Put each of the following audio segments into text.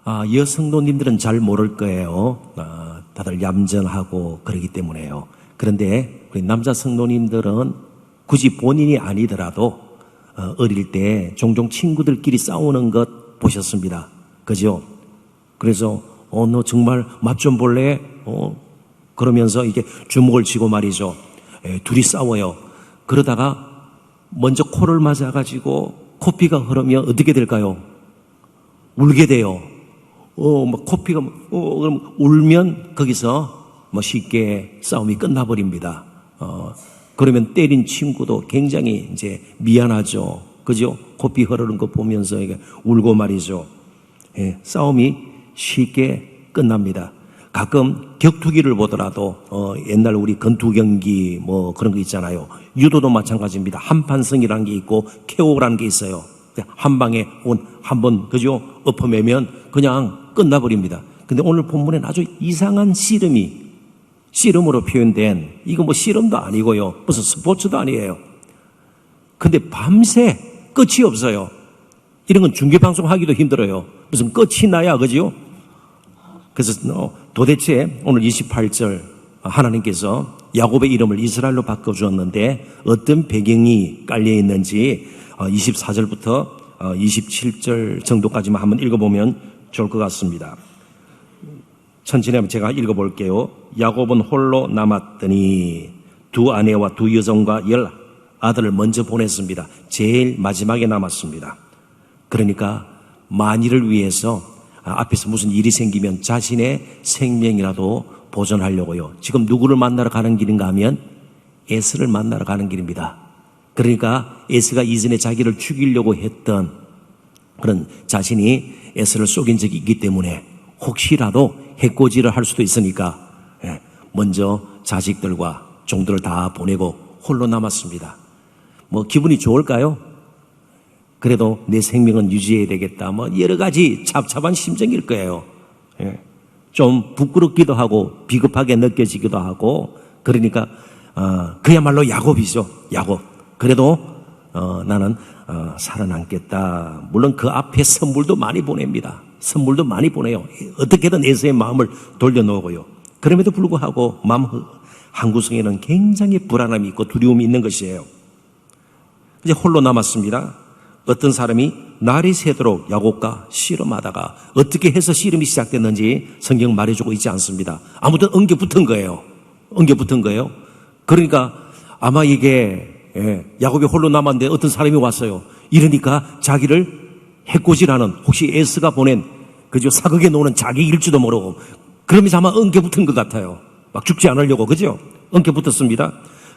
여성도님들은 잘 모를 거예요. 다들 얌전하고 그러기 때문에요. 그런데 우리 남자 성도님들은 굳이 본인이 아니더라도 어릴 때 종종 친구들끼리 싸우는 것 보셨습니다. 그죠? 그래서 너 정말 맛 좀 볼래? 그러면서 이게 주먹을 쥐고 말이죠. 둘이 싸워요. 그러다가 먼저 코를 맞아가지고 코피가 흐르면 어떻게 될까요? 울게 돼요. 코피가, 그럼 울면 거기서 쉽게 싸움이 끝나버립니다. 그러면 때린 친구도 굉장히 이제 미안하죠. 그죠? 코피 흐르는 거 보면서 이게 울고 말이죠. 싸움이 쉽게 끝납니다. 가끔 격투기를 보더라도, 옛날 우리 권투 경기 그런 거 있잖아요. 유도도 마찬가지입니다. 한판승이라는 게 있고, KO라는 게 있어요. 한 방에 한 번, 그죠? 엎어매면 그냥 끝나버립니다. 근데 오늘 본문엔 아주 이상한 씨름으로 표현된, 이거 씨름도 아니고요. 무슨 스포츠도 아니에요. 근데 밤새 끝이 없어요. 이런 건 중계방송 하기도 힘들어요. 무슨 끝이 나야, 그죠? 그래서 도대체 오늘 28절 하나님께서 야곱의 이름을 이스라엘로 바꿔주었는데 어떤 배경이 깔려 있는지 24절부터 27절 정도까지만 한번 읽어보면 좋을 것 같습니다. 천천히 한번 제가 읽어볼게요. 야곱은 홀로 남았더니 두 아내와 두 여종과 10 아들을 먼저 보냈습니다. 제일 마지막에 남았습니다. 그러니까 만일을 위해서 앞에서 무슨 일이 생기면 자신의 생명이라도 보존하려고요. 지금 누구를 만나러 가는 길인가 하면 에스를 만나러 가는 길입니다. 그러니까 에스가 이전에 자기를 죽이려고 했던 그런 자신이 에스를 속인 적이 있기 때문에 혹시라도 해코지를 할 수도 있으니까 먼저 자식들과 종들을 다 보내고 홀로 남았습니다. 기분이 좋을까요? 그래도 내 생명은 유지해야 되겠다. 여러 가지 잡잡한 심정일 거예요. 좀 부끄럽기도 하고 비겁하게 느껴지기도 하고 그러니까 그야말로 야곱이죠. 야곱. 그래도 나는 살아남겠다. 물론 그 앞에 선물도 많이 보냅니다. 선물도 많이 보내요. 어떻게든 에서의 마음을 돌려놓고요. 그럼에도 불구하고 마음 한구석에는 굉장히 불안함이 있고 두려움이 있는 것이에요. 이제 홀로 남았습니다. 어떤 사람이 날이 새도록 야곱과 씨름하다가 어떻게 해서 씨름이 시작됐는지 성경 말해주고 있지 않습니다. 아무튼 엉겨붙은 거예요. 그러니까 아마 이게 야곱이 홀로 남았는데 어떤 사람이 왔어요. 이러니까 자기를 해코지라는 혹시 에스가 보낸 그죠 사극에 노는 자기일지도 모르고 그러면서 아마 엉겨붙은 것 같아요. 막 죽지 않으려고 그죠? 엉겨붙었습니다.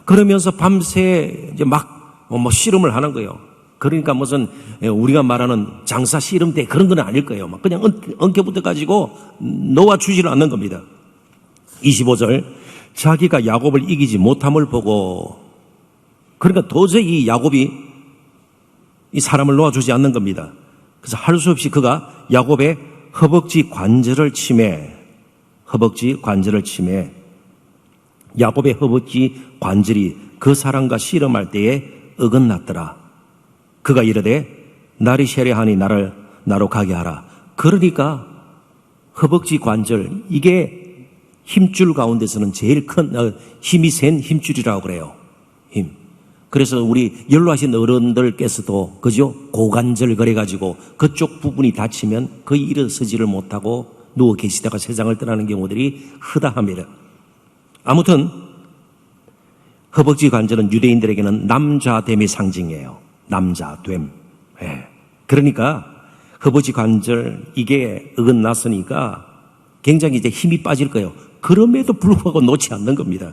그러면서 밤새 이제 막 씨름을 하는 거예요. 그러니까 무슨 우리가 말하는 장사 씨름대 그런 건 아닐 거예요. 막 그냥 엉켜붙어가지고 놓아주지를 않는 겁니다. 25절 자기가 야곱을 이기지 못함을 보고 그러니까 도저히 이 야곱이 이 사람을 놓아주지 않는 겁니다. 그래서 할 수 없이 그가 야곱의 허벅지 관절을 치매 야곱의 허벅지 관절이 그 사람과 씨름할 때에 어긋났더라. 그가 이르되 날이 세려하니 나로 가게 하라. 그러니까 허벅지 관절 이게 힘줄 가운데서는 제일 큰 힘이 센 힘줄이라고 그래요. 힘. 그래서 우리 연로하신 어른들께서도 그죠? 고관절 그래가지고 그쪽 부분이 다치면 거의 일어서지를 못하고 누워 계시다가 세상을 떠나는 경우들이 허다합니다. 아무튼 허벅지 관절은 유대인들에게는 남자됨의 상징이에요. 남자됨. 그러니까 허벅지 관절 이게 어긋났으니까 굉장히 이제 힘이 빠질 거예요. 그럼에도 불구하고 놓지 않는 겁니다.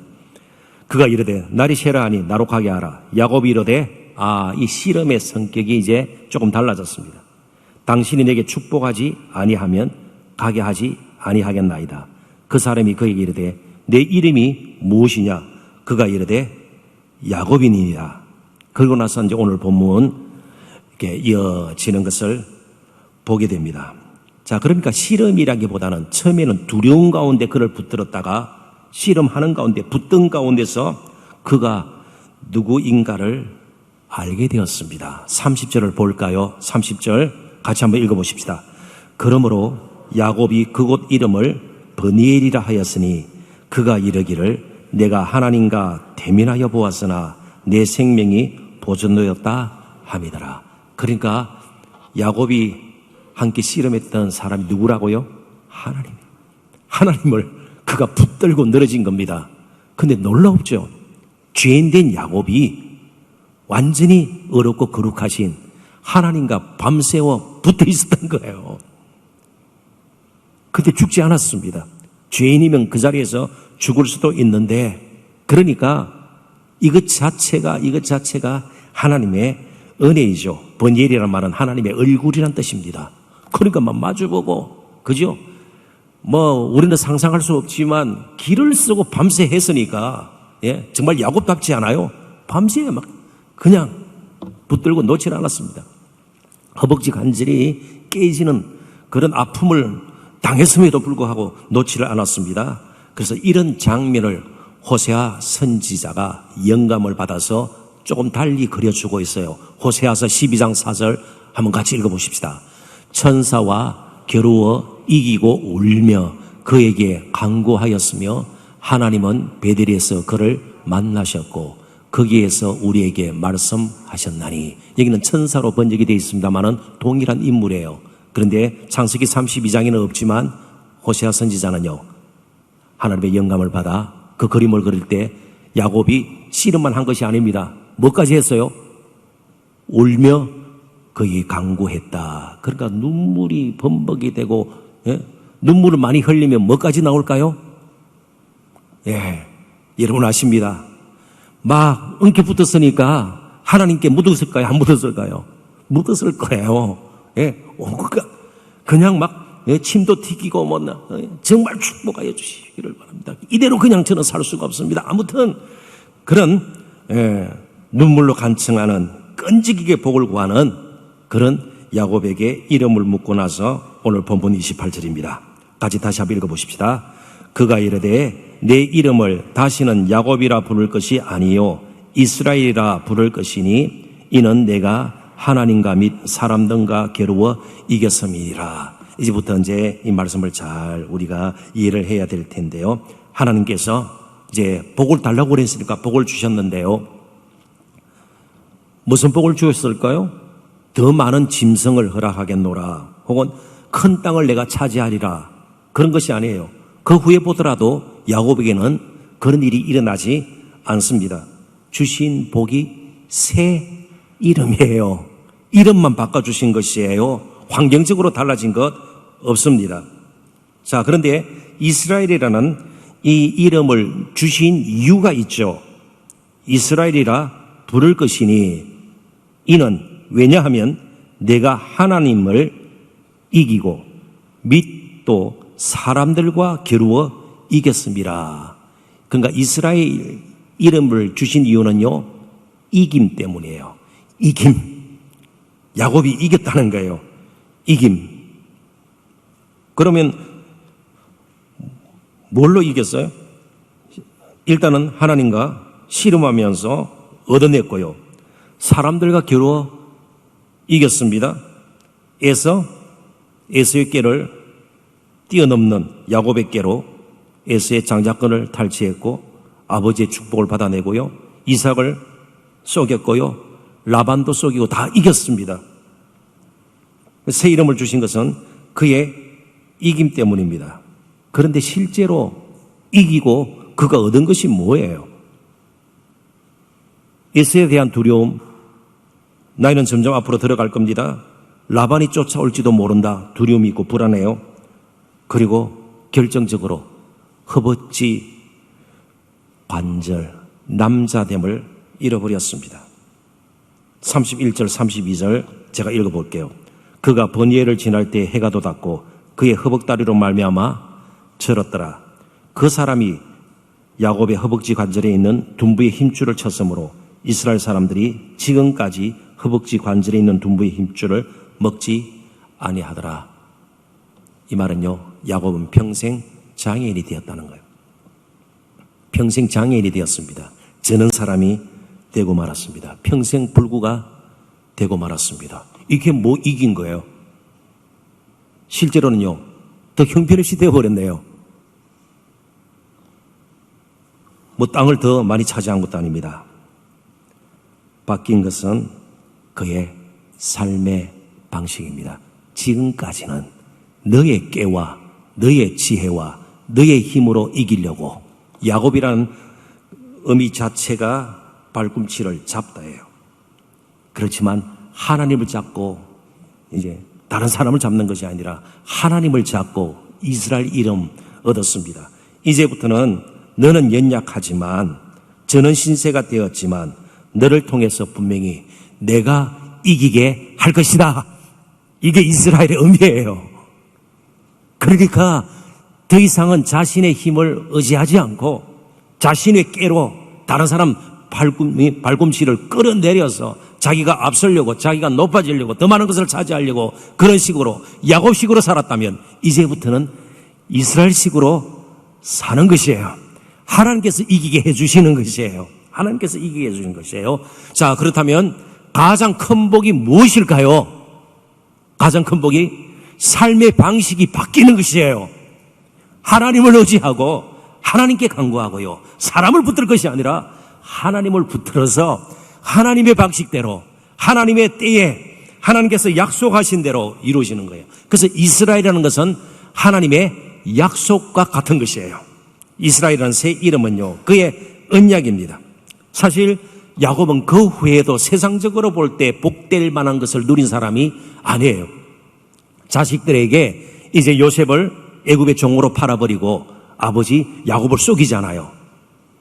그가 이르되 날이 새라하니 나로 가게 하라. 야곱이 이르되 이 씨름의 성격이 이제 조금 달라졌습니다. 당신이 내게 축복하지 아니하면 가게 하지 아니하겠나이다. 그 사람이 그에게 이르되 내 이름이 무엇이냐? 그가 이르되 야곱이니라. 그러고 나서 이제 오늘 본문 이렇게 이어지는 것을 보게 됩니다. 자, 그러니까 씨름이라기보다는 처음에는 두려움 가운데 그를 붙들었다가 씨름하는 가운데 붙든 가운데서 그가 누구인가를 알게 되었습니다. 30절을 볼까요? 30절 같이 한번 읽어보십시다. 그러므로 야곱이 그곳 이름을 버니엘이라 하였으니 그가 이르기를 내가 하나님과 대면하여 보았으나 내 생명이 보존되었다 함이더라. 그러니까 야곱이 함께 씨름했던 사람이 누구라고요? 하나님을 그가 붙들고 늘어진 겁니다. 근데 놀라웠죠. 죄인된 야곱이 완전히 어렵고 거룩하신 하나님과 밤새워 붙어 있었던 거예요. 근데 죽지 않았습니다. 죄인이면 그 자리에서 죽을 수도 있는데, 그러니까 이것 자체가 하나님의 은혜이죠. 버니엘이라는 말은 하나님의 얼굴이란 뜻입니다. 그러니까 막 마주보고, 그죠? 우리는 상상할 수 없지만 길을 쓰고 밤새 했으니까, 예, 정말 야곱답지 않아요? 밤새 막 그냥 붙들고 놓질 않았습니다. 허벅지 관절이 깨지는 그런 아픔을 당했음에도 불구하고 놓지를 않았습니다. 그래서 이런 장면을 호세아 선지자가 영감을 받아서 조금 달리 그려주고 있어요. 호세아서 12장 4절 한번 같이 읽어보십시다. 천사와 겨루어 이기고 울며 그에게 간구하였으며 하나님은 베델에서 그를 만나셨고 거기에서 우리에게 말씀하셨나니. 여기는 천사로 번역이 되어 있습니다만은 동일한 인물이에요. 그런데 창세기 32장에는 없지만 호세아 선지자는요, 하나님의 영감을 받아 그 그림을 그릴 때 야곱이 씨름만 한 것이 아닙니다. 뭐까지 했어요? 울며 거기 간구했다. 그러니까 눈물이 범벅이 되고, 예? 눈물을 많이 흘리면 뭐까지 나올까요? 예, 여러분 아십니다. 막 엉켜 붙었으니까 하나님께 묻었을까요? 안 묻었을까요? 묻었을 거예요. 예, 그냥 막 침도 튀기고 정말 축복하여 주시기를 바랍니다. 이대로 그냥 저는 살 수가 없습니다. 아무튼 그런 눈물로 간청하는 끈질기게 복을 구하는 그런 야곱에게 이름을 묻고 나서 오늘 본문 28절입니다. 같이 다시 한번 읽어보십시다. 그가 이르되 내 이름을 다시는 야곱이라 부를 것이 아니요 이스라엘이라 부를 것이니 이는 내가 하나님과 및 사람 등과 겨루어 이겼음이라. 이제부터 이제 이 말씀을 잘 우리가 이해를 해야 될 텐데요. 하나님께서 이제 복을 달라고 그랬으니까 복을 주셨는데요. 무슨 복을 주셨을까요? 더 많은 짐승을 허락하겠노라, 혹은 큰 땅을 내가 차지하리라, 그런 것이 아니에요. 그 후에 보더라도 야곱에게는 그런 일이 일어나지 않습니다. 주신 복이 새 이름이에요. 이름만 바꿔주신 것이에요. 환경적으로 달라진 것 없습니다. 자, 그런데 이스라엘이라는 이 이름을 주신 이유가 있죠. 이스라엘이라 부를 것이니 이는 왜냐하면 내가 하나님을 이기고 및 또 사람들과 겨루어 이겼습니다. 그러니까 이스라엘 이름을 주신 이유는요, 이김 때문이에요. 이김. 야곱이 이겼다는 거예요. 이김. 그러면 뭘로 이겼어요? 일단은 하나님과 씨름하면서 얻어냈고요. 사람들과 겨루어 이겼습니다. 에서의 꾀를 뛰어넘는 야곱의 꾀로 에서의 장자권을 탈취했고 아버지의 축복을 받아내고요. 이삭을 속였고요. 라반도 속이고 다 이겼습니다. 새 이름을 주신 것은 그의 이김 때문입니다. 그런데 실제로 이기고 그가 얻은 것이 뭐예요? 에서에 대한 두려움. 나이는 점점 앞으로 들어갈 겁니다. 라반이 쫓아올지도 모른다. 두려움이 있고 불안해요. 그리고 결정적으로 허벅지 관절, 남자됨을 잃어버렸습니다. 31절 32절 제가 읽어볼게요. 그가 버니엘을 지날 때 해가 돋았고 그의 허벅다리로 말미암아 절었더라. 그 사람이 야곱의 허벅지 관절에 있는 둔부의 힘줄을 쳤으므로 이스라엘 사람들이 지금까지 허벅지 관절에 있는 둔부의 힘줄을 먹지 아니하더라. 이 말은요, 야곱은 평생 장애인이 되었다는 거예요. 평생 장애인이 되었습니다. 저는 사람이 되고 말았습니다. 평생 불구가 되고 말았습니다. 이게 뭐 이긴 거예요? 실제로는요, 더 형편없이 되어버렸네요. 뭐 땅을 더 많이 차지한 것도 아닙니다. 바뀐 것은 그의 삶의 방식입니다. 지금까지는 너의 깨와 너의 지혜와 너의 힘으로 이기려고, 야곱이라는 의미 자체가 발꿈치를 잡다예요. 그렇지만 하나님을 잡고 이제 다른 사람을 잡는 것이 아니라 하나님을 잡고 이스라엘 이름 얻었습니다. 이제부터는 너는 연약하지만, 저는 신세가 되었지만 너를 통해서 분명히 내가 이기게 할 것이다. 이게 이스라엘의 의미예요. 그러니까 더 이상은 자신의 힘을 의지하지 않고 자신의 깨로 다른 사람 발꿈치를 끌어내려서 자기가 앞서려고, 자기가 높아지려고, 더 많은 것을 차지하려고, 그런 식으로 야곱식으로 살았다면 이제부터는 이스라엘식으로 사는 것이에요. 하나님께서 이기게 해주시는 것이에요. 하나님께서 이기게 해주시는 것이에요. 자, 그렇다면 가장 큰 복이 무엇일까요? 가장 큰 복이 삶의 방식이 바뀌는 것이에요. 하나님을 의지하고 하나님께 간구하고요, 사람을 붙들 것이 아니라 하나님을 붙들어서 하나님의 방식대로, 하나님의 때에 하나님께서 약속하신 대로 이루어지는 거예요. 그래서 이스라엘이라는 것은 하나님의 약속과 같은 것이에요. 이스라엘이라는 새 이름은요, 그의 언약입니다. 사실 야곱은 그 후에도 세상적으로 볼 때 복될 만한 것을 누린 사람이 아니에요. 자식들에게 이제 요셉을 애굽의 종으로 팔아버리고 아버지 야곱을 속이잖아요.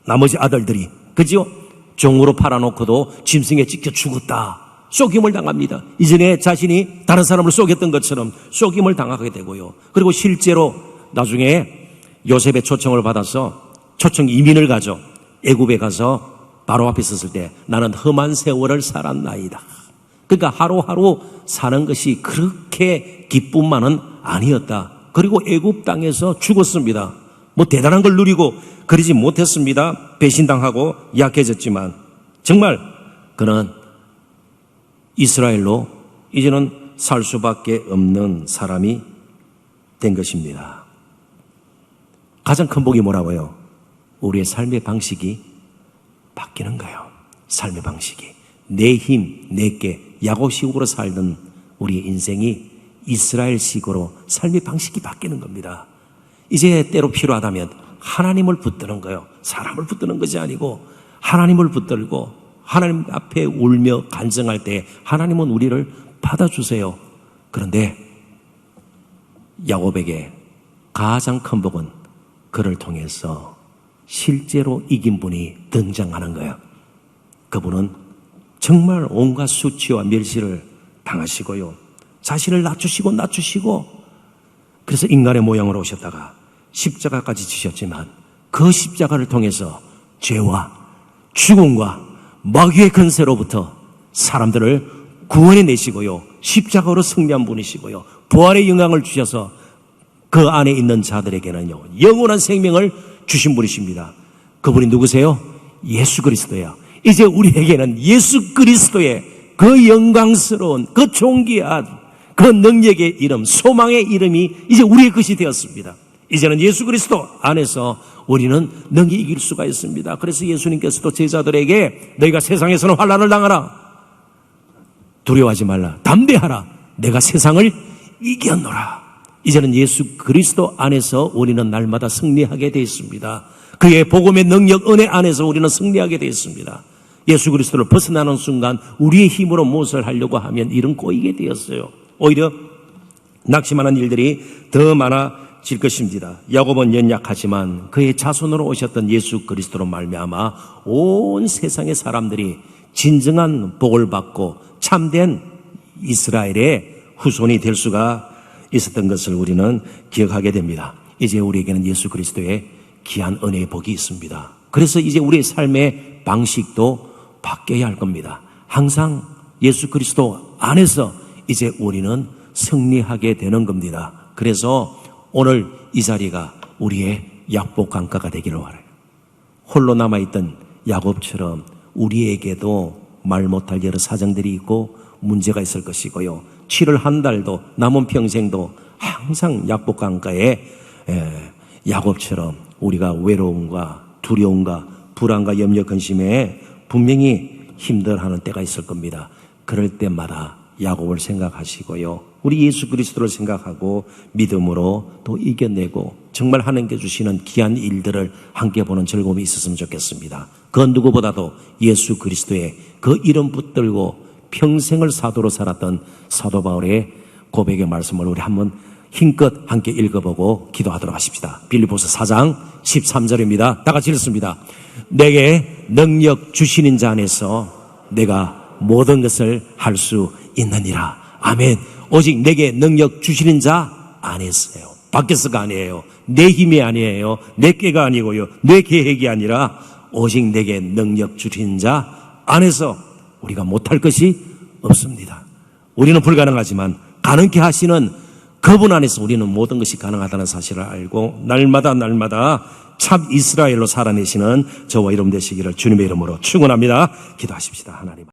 나머지 아들들이, 그죠? 종으로 팔아놓고도 짐승에 찢겨 죽었다, 속임을 당합니다. 이전에 자신이 다른 사람을 속였던 것처럼 속임을 당하게 되고요. 그리고 실제로 나중에 요셉의 초청을 받아서 초청 이민을 가죠. 애굽에 가서 바로 앞에 섰을 때 나는 험한 세월을 살았나이다. 그러니까 하루하루 사는 것이 그렇게 기쁨만은 아니었다. 그리고 애굽 땅에서 죽었습니다. 뭐 대단한 걸 누리고 그러지 못했습니다. 배신당하고 약해졌지만 정말 그는 이스라엘로 이제는 살 수밖에 없는 사람이 된 것입니다. 가장 큰 복이 뭐라고요? 우리의 삶의 방식이 바뀌는 거예요. 삶의 방식이. 내 힘, 내 깨, 야곱식으로 살던 우리의 인생이 이스라엘식으로 삶의 방식이 바뀌는 겁니다. 이제 때로 필요하다면 하나님을 붙드는 거예요. 사람을 붙드는 것이 아니고 하나님을 붙들고 하나님 앞에 울며 간증할 때 하나님은 우리를 받아주세요. 그런데 야곱에게 가장 큰 복은 그를 통해서 실제로 이긴 분이 등장하는 거예요. 그분은 정말 온갖 수치와 멸시를 당하시고요, 자신을 낮추시고 그래서 인간의 모양으로 오셨다가 십자가까지 지셨지만 그 십자가를 통해서 죄와 죽음과 마귀의 근세로부터 사람들을 구원해 내시고요, 십자가로 승리한 분이시고요, 부활의 영광을 주셔서 그 안에 있는 자들에게는요 영원한 생명을 주신 분이십니다. 그분이 누구세요? 예수 그리스도예요. 이제 우리에게는 예수 그리스도의 그 영광스러운, 그 존귀한 그 능력의 이름, 소망의 이름이 이제 우리의 것이 되었습니다. 이제는 예수 그리스도 안에서 우리는 능히 이길 수가 있습니다. 그래서 예수님께서도 제자들에게 너희가 세상에서는 환난을 당하라, 두려워하지 말라, 담대하라, 내가 세상을 이겼노라. 이제는 예수 그리스도 안에서 우리는 날마다 승리하게 되어 있습니다. 그의 복음의 능력, 은혜 안에서 우리는 승리하게 되어 있습니다. 예수 그리스도를 벗어나는 순간 우리의 힘으로 무엇을 하려고 하면 일은 꼬이게 되었어요. 오히려 낙심하는 일들이 더 많아질 것입니다. 야곱은 연약하지만 그의 자손으로 오셨던 예수 그리스도로 말미암아 온 세상의 사람들이 진정한 복을 받고 참된 이스라엘의 후손이 될 수가 있었던 것을 우리는 기억하게 됩니다. 이제 우리에게는 예수 그리스도의 귀한 은혜의 복이 있습니다. 그래서 이제 우리의 삶의 방식도 바뀌어야 할 겁니다. 항상 예수 그리스도 안에서 이제 우리는 승리하게 되는 겁니다. 그래서 오늘 이 자리가 우리의 약복 강가가 되기를 바라요. 홀로 남아있던 야곱처럼 우리에게도 말 못할 여러 사정들이 있고 문제가 있을 것이고요, 7월 한 달도 남은 평생도 항상 약복 강가에 야곱처럼 우리가 외로움과 두려움과 불안과 염려 근심에 분명히 힘들어하는 때가 있을 겁니다. 그럴 때마다 야곱을 생각하시고요. 우리 예수 그리스도를 생각하고 믿음으로 또 이겨내고 정말 하나님께 주시는 귀한 일들을 함께 보는 즐거움이 있었으면 좋겠습니다. 그 누구보다도 예수 그리스도의 그 이름 붙들고 평생을 사도로 살았던 사도 바울의 고백의 말씀을 우리 한번 힘껏 함께 읽어보고 기도하도록 하십시다. 빌립보서 4장 13절입니다. 다 같이 읽습니다. 내게 능력 주시는 자 안에서 내가 모든 것을 할 수 있느니라. 아멘. 오직 내게 능력 주시는 자 안에서요. 밖에서가 아니에요. 내 힘이 아니에요. 내 꾀가 아니고요. 내 계획이 아니라 오직 내게 능력 주시는 자 안에서 우리가 못할 것이 없습니다. 우리는 불가능하지만 가능케 하시는 그분 안에서 우리는 모든 것이 가능하다는 사실을 알고 날마다 참 이스라엘로 살아내시는 저와 여러분 되시기를 주님의 이름으로 축원합니다. 기도하십시다. 하나님.